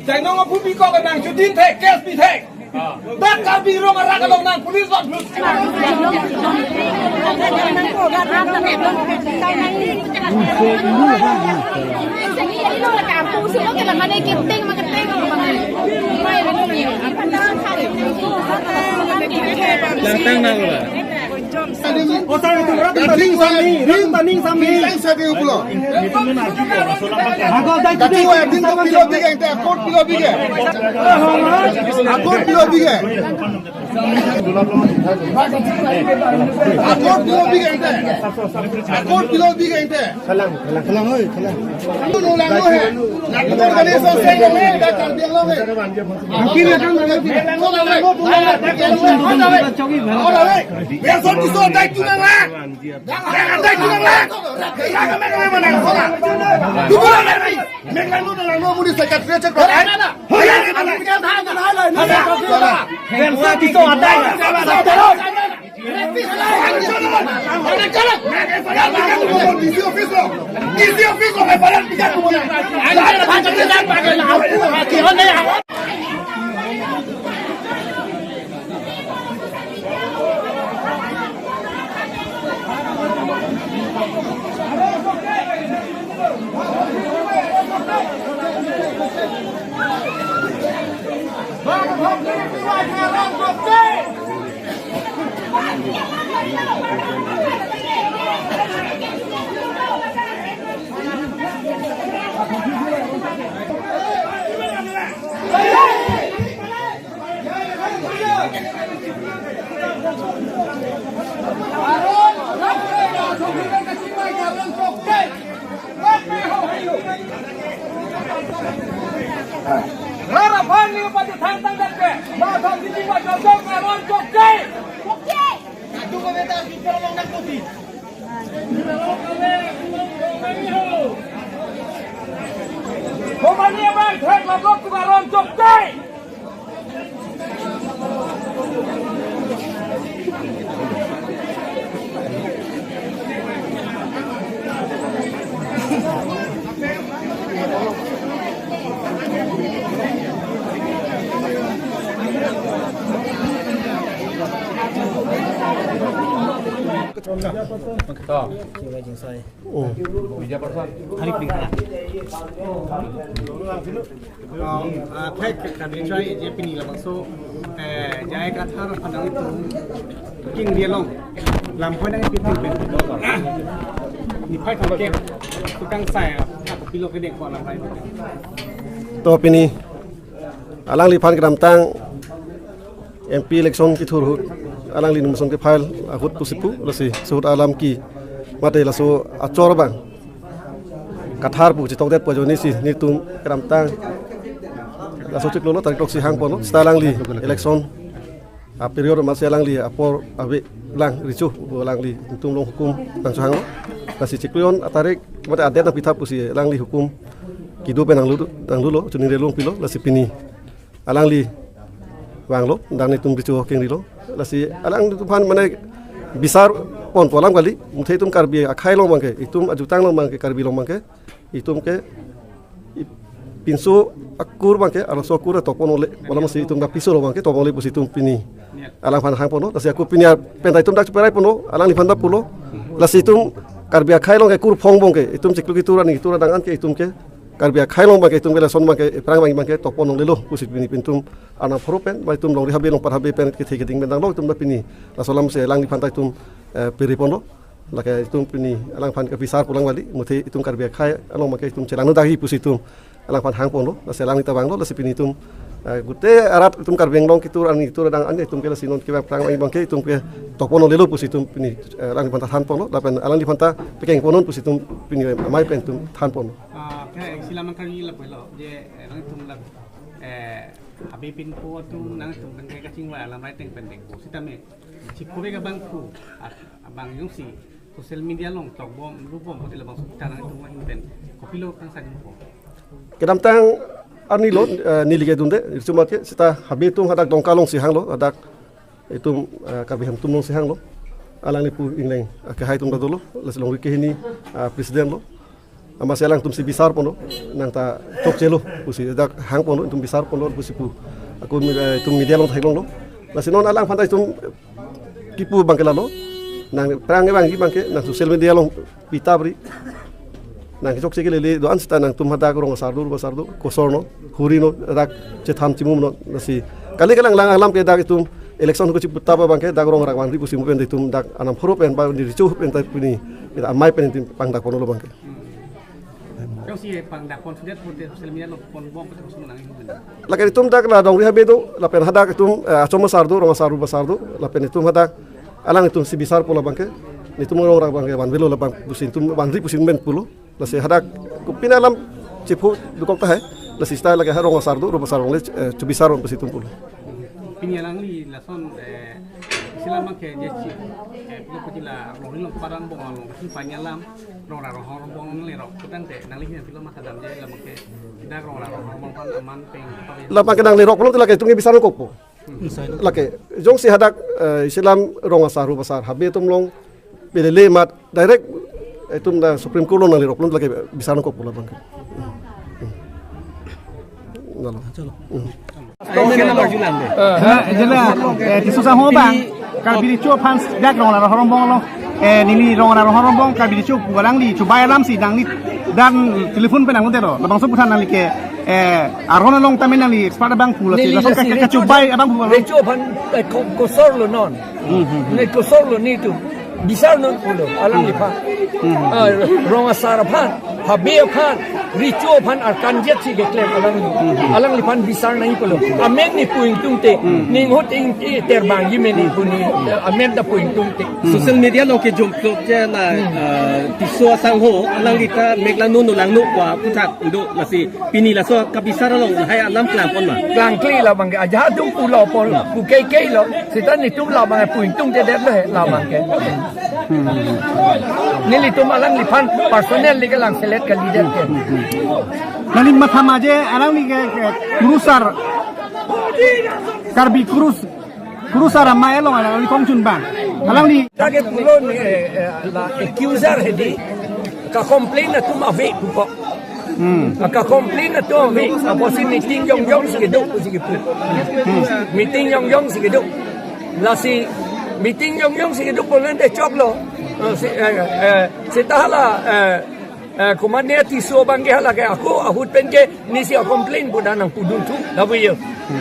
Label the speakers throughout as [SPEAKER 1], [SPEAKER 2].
[SPEAKER 1] Jangan ngomong bumi kau kenang judin teh, kes bi teh. Dan kami rumah rakyat dong nang polis buat plus.
[SPEAKER 2] Lantang na wala.
[SPEAKER 3] O saya itu running sami.
[SPEAKER 4] Saya dia pulau.
[SPEAKER 2] Itu mo na
[SPEAKER 3] Ako dai
[SPEAKER 4] Kati wa din to pilo bige ente akot pilo bige. Akot pilo bige. Akot pilo bige ente. Akot pilo bige ente.
[SPEAKER 3] Kalang oi, kalang.
[SPEAKER 4] Tu nulang lo he. Nak tu kali selesai lo he. Dah kar dia lo he.
[SPEAKER 3] Angkin akan mengerti.
[SPEAKER 4] Ora we. Biar so tu so dai tu nang la. Jangan dai tu nang la. Jangan main mana mana. Tu bola mai. Mengan lo nang lo mudi sekat cek ko. Hoya mana kita thang kan hai lai.
[SPEAKER 3] Yang satu itu ada.
[SPEAKER 4] Isi office lo mai paran pijar tu bola.
[SPEAKER 1] Harapan ni pada tang dak. Masa sini macam jom ngaron jokei. Itu kau beta kita orang nak kopi. Kau ni abang thek labok tu ngaron jokei.
[SPEAKER 3] Thai kami try je pini lah maksud jaya kata pandang itu king dia long lampu nang piting piting ni pai thang kem tukang saya pilok kedek ko lampai
[SPEAKER 5] to pini alang li phan kram tang MP election ki thur alang li numson ke file akut pusipu lasi suhut alam ki mate laso achor bang kathar pu chitok det pojoni si ni tum kram tang laso chik lolo tarik si hang pono stalang li election a period mas alang li apor abe lang ricu lang li tum long hukum tang hang lasi chiklion atarik mate adet na pitha pusi lang li hukum kidu penang lulo chuni relung pilo lasi pini alang li wang lo dang ni tum ricu keng rilo lasi alang tu phan mane bisar pon polam kali muthai tum karbi akhai long mangke itum ajutang long mangke karbi long mangke itum ke pinsu akur mangke ala so akur to pon ole wala masi itum da piso long mangke to ole pusi tum pini alang phan hang pono lasi aku pini pentai tum dak perai pono alang ni phan da pulo lasi itum karbi akhai long ke kur phong bong ke itum ciklu kitura ni kitura dangan ke itum ke karbi akhai long mangke itum ke son mangke perang mangke to pon lelo pusi pini pintum ana propen ba itum long rihabe long parhabe pen ke theke ding bendang long itum da pini lasolam se lang ni phan tai tum peri pono laka itum pini alang phan ka pisar pulang bali muthi itum karbi khai along make itum celang dahi pusi itum alang phan hang pono la selang ita bang lo la sipini itum gute arat itum karbeng long kitur ani kitur dang ani itum ke la sinon ke prang ai bangke itum ke topono lelo pusi itum pini alang phan han pono la pen alang di phan ta pekeng ponon pusi itum pini mai pen itum han pono
[SPEAKER 3] ke silaman kali la pelo je lang itum la abi pin po tu nang itum kan ke kacing wa la mai teng pendek po sitame cikure ka bangku abang yung si social media long tok bom lubom ko dilabang cara itu main ben kopilo kang sa po
[SPEAKER 5] kedam tang ani lo nili ke dunde cuma ke sita habi tum hadak dong kalong si hang lo hadak itum karbi ham tum si hang lo alang ni pu ingleng ke hai tum da dolo leslong ke hini presiden lo ama selang tum si bisar pono nang ta tok jelo pusi dak hang pono tum bisar pono pusi pu aku tum media long thailong lo lasi non alang pantai tum kipu bangke lalo nang perang bang bangke nang sosial media long pita bri nang chok cheke le do ansta nang tum hada ko sardu kosorno hurino dak che tham chimum no lasi kali kalang lang alam ke dak tum election ko ciputa ba bangke dak rong rak wangri pusi mupen tum dak anam horo pen ba di ricu pen tai puni ita amai pen tim pang dak pono lo bangke
[SPEAKER 3] Kau sih pang dak pon sudah pun sosial media lo pon bom betul semua nang itu.
[SPEAKER 5] Lagi tum dak la dong rihabe do la pen hada tum asomo sardu rong saru basardu la pen tum hada alang tum si bisar pola bangke ni tum rong rak bangke wan velo la bang pusin tum bandri pusin men pulo la se hada kupina alam cipu dukong tahe la si sta lagi rong sardu rong basardu le cubisar pusin tum pulo
[SPEAKER 3] Pinyalang li la son sila make jechi lo putila lo parang bong lo si panyalam rong ra rong bong le ro kutang te nang li film makadam je la make dak rong ra rong bong pan aman peng
[SPEAKER 5] la pang kedang le rok pulo lagi tum bisar ko po lagi jong si hadak Islam rong saru basar habe tum long belele mat direct tum da supreme court nang le rok pulo lagi bisar ko po la bang ngalo
[SPEAKER 6] Jela susah ho bang kal bili chu pan dak rong la horong bong lo ni rong la horong bong kal bili chu galang li chu bai lam si dang ni dan telepon pe nang tero labang so putan nang li ke arona long tamen nang li expert bang pula si la so ka chu bai abang pula
[SPEAKER 1] Re chu pan ko sorlo non. Ne ko sorlo ni tu. Bisar non pulo alang lipa. Rong asar pan, habeo pan, richo pan arkan jet si geklem alang lipan bisar nai pulo. Amen ni puing tungte, ning hot ing terbang yimeni puni amen da puing tungte.
[SPEAKER 2] Social media lo ke jom klok je la tiso sang ho lang kita mekla nu lang nu kwa putak ndo lasi pini la so kabisar lo hai alam klang pon ma
[SPEAKER 1] Klang kli la bang aja tung pulo pol pu kei lo. Sitan ni tum la bang puing tungte det le la bang ke. Nili tum alang lipan personel li lang select ka leader ke.
[SPEAKER 6] nani mathama je alang ni ke kurusar karbi kurusar ma elo alang ni kongchun bang alang ni
[SPEAKER 1] Target pulo ni la accuser hedi ka complain na tum ave po. Ka complain na tum ave apo si meeting yong sige do sige pu. Meeting yong sige do. La si meeting yong sige do po nende chok lo. Si tahala kumanya tiso bangge hala ke aku ahut penke ni si complain pada nang pudun tu labu yo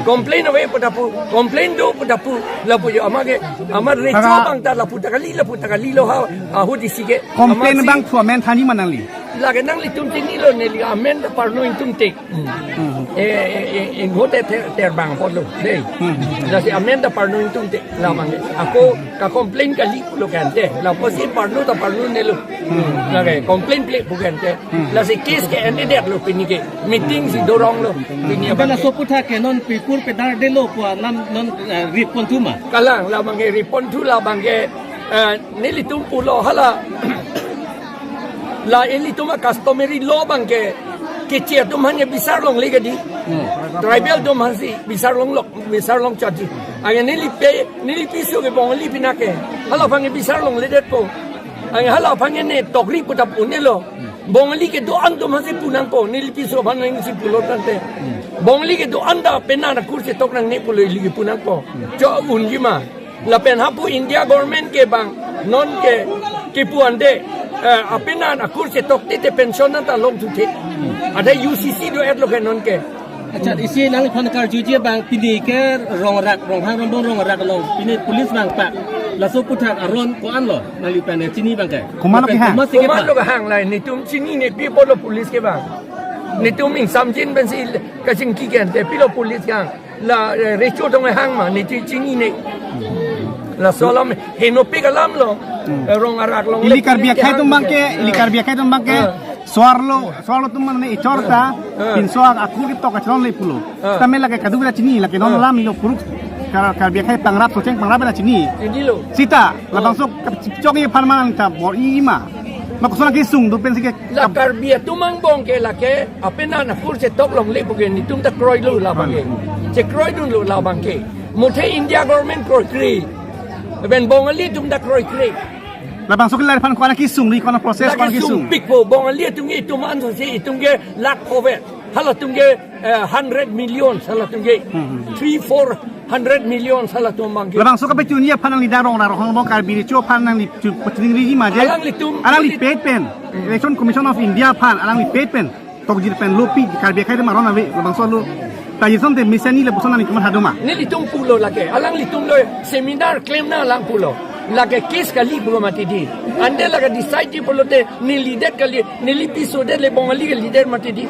[SPEAKER 1] complain awe pada pu complain do pada pu labu yo amage amar recho bang ta lapu takali lo ha ahut disige
[SPEAKER 6] komplain bang tua men thani manang li
[SPEAKER 1] lagi nang li tum ting lo ne li amen da parno tum ting ngote terbang polo dei da si amen da parno tum ting la mangi ako ka complain kali lo kante la posi parno da parno ne lo lagi complain ple bugante la si case ke ende det lo pinike meeting si dorong lo pini
[SPEAKER 2] Bala so putak ke non pipur pe dar de lo kwa nam non ripon tuma
[SPEAKER 1] kalang la mangi ripon tu la mangi nili tum pulo hala la eli tuma customary law bangke kecil tum hanya besar long lega di tribal tum hansi besar long chaji aya nili piso ke bong li pinake hala pange besar long ledet po aya hala pange ne tokri putap unelo bong li ke do ando hansi punang po nili piso banang si pulo tante bong li ke do anda penana kursi tok nang ne pulo li punang po jo unjima la pen hapu India government ke bang non ke puande apenan akur se tok te pension na ta long tu te ada UCC do et lo kenon ke
[SPEAKER 2] acha isi nang phon kar juje bang pini ke rong rak rong hang rong rak long pini police bang pa la so putak aron ko an lo nali pan chini bang ke
[SPEAKER 6] Kumalo ki hang.
[SPEAKER 1] kuma lo hang lai ni tum chini ne pi polo police ke bang ni tum ing samjin ben si ka ching ki ken te pi lo police yang la recho dong hang ma ni chini ne la solam henopi kalam lo rong arak long
[SPEAKER 6] ili karbia khai tum bang ke suarlo tum ne ichorta pin soar aku ki to ka chron le pulo tamel lage kadu bela chini lage non lam lo puruk karbia khai pangrap so cheng pangrap bela chini
[SPEAKER 1] ini lo
[SPEAKER 6] sita labang sok chok ye parman ta bor ima makusona ki sung do pensi ke
[SPEAKER 1] la karbia tumang bong ke la ke apena na kurse tok long le bugen ni tum ta kroi lu la bang ke che kroi dun lu la bang ke muthe India government kroi kri ben bong ali tum da kroi kri
[SPEAKER 6] Labang so kila pan ko na kisung di ko na process ko na
[SPEAKER 1] lagi
[SPEAKER 6] kisung.
[SPEAKER 1] sung big po bong alia tungi itu man so si tungi lak kovet hala tungi 100 million hala tungi 300-400 million hala tungi mangke
[SPEAKER 6] Labang so ka betu ni pan ang lidarong na rohong bong karbiri cho pan ang li patring ri ma je. Alang li paid pen. Election Commission of India pan alang li paid pen. Tok jir pen lopi karbiri kai marona we labang so lu. Tayo som de misani le buson na ni kuman hadoma.
[SPEAKER 1] ni litung pulo lagi alang litung lo seminar claim na alang pulo lagi kes kali pulo mati di ande lagi decide di pulo te ni leader kali ni episode le bong ali leader mati di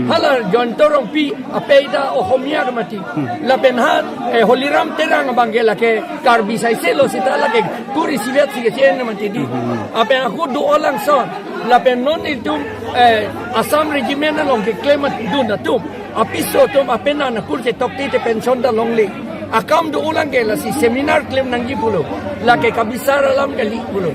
[SPEAKER 1] hala John Torong pi apeida o homia mati la penhat holiram terang bangela ke karbi sai selo sita lagi turi sivet sige chen mati di ape aku do olang son la penon itu Assam regiment along ke claim du na tum apiso tum apena na kurse tokti te pension da longli akam do ulang ke la si seminar claim nangi pulo la ke kabisar alam ke li pulo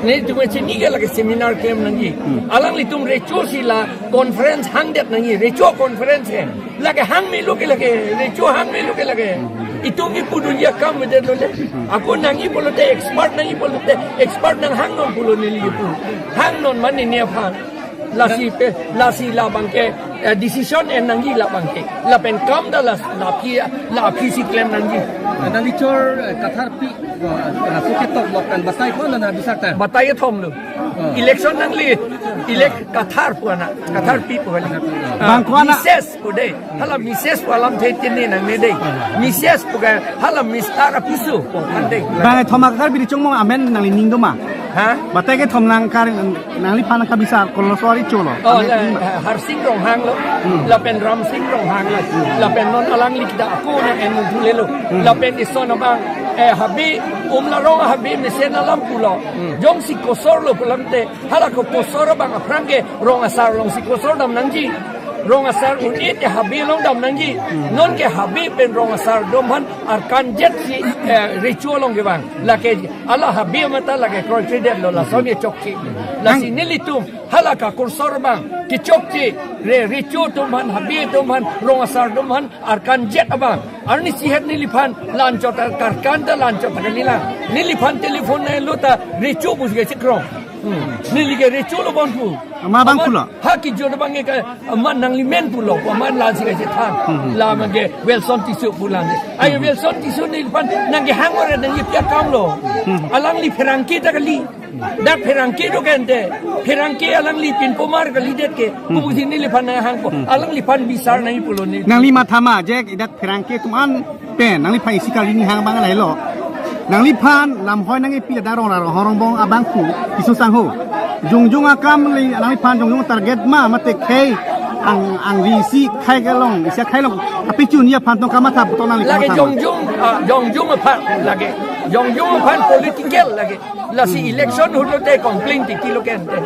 [SPEAKER 1] ne tu me chini ke la ke seminar claim nangi alang li tum recho si la conference hang det nangi recho conference he la ke hang me lo ke la ke recho hang me lo ke la ke itu ni pudu ya kam de lo le aku nangi pulo te expert nangi pulo te expert nang hang non pulo ni li pu hang non man ni ne phan la si la bangke decision en nangi la bangke la pen kam da la pi si claim nangi
[SPEAKER 2] Nang dicor Qatar pi suke tok lok kan basai ko na bisa ta.
[SPEAKER 1] batay thom lu election nang li elect Qatar puana Qatar pi puani
[SPEAKER 6] Bangkuana-
[SPEAKER 1] mises pude hala mises palam the tinne nang ne dei mises puga hala mistara pisu pon dei
[SPEAKER 6] Bang thoma karbiri chong mo amen nang li ning doma.
[SPEAKER 1] ha
[SPEAKER 6] Batai ke thom nang kar nang li pan ka bisa kollo sori cholo.
[SPEAKER 1] oh har sing rong hang lo la pen ram sing rong hang lo la pen non alang lik da aku na en mun thule lo la pen ison bang habi la rong habi mesen alam pulo jong si kosor lo pulamte hala ko kosor bang afrange rong asar rong si kosor dam nangji rong asar unit ke habi long dam nangji non ke habi pen rong asar domhan ar kanjet si ritual long ge bang la ke ala habi mata la ke consider lo la soni chokki la si nilitum hala ka kursor bang ki chokki re ritual domhan habi domhan rong asar domhan ar kanjet abang ar ni sihat niliphan lanchot ar karkanda lanchot kalila niliphan telefon na lota ritual bus ge chikrong nilige ritual bon pu
[SPEAKER 6] Ama bang pula.
[SPEAKER 1] ha ki jod bang ke man nang limen pulo man la si ke thang la mage welson tisu pulang ay welson tisu ni pan nang ge hangore nang pia kam lo alang li ferangki ta kali dak ferangki do kente ferangki alang li pin pomar kali det ke bu ni li pan hang ko alang li pan bisar nai pulo ni
[SPEAKER 6] Nang li mathama je idak perangke tuman pen nang li pai sikali ni hang bang lai lo. Nang li pan lam hoi nang pi da rong horong bong abang ku isu sang ho. Jung akam li nang li pan jung target ma mate kei ang risi khai ka long sia khai long api chu ni pan tong kama thap to nang li
[SPEAKER 1] lagi jong pan lagi jong pan political lagi la si election hulo te complaint ti kilo kente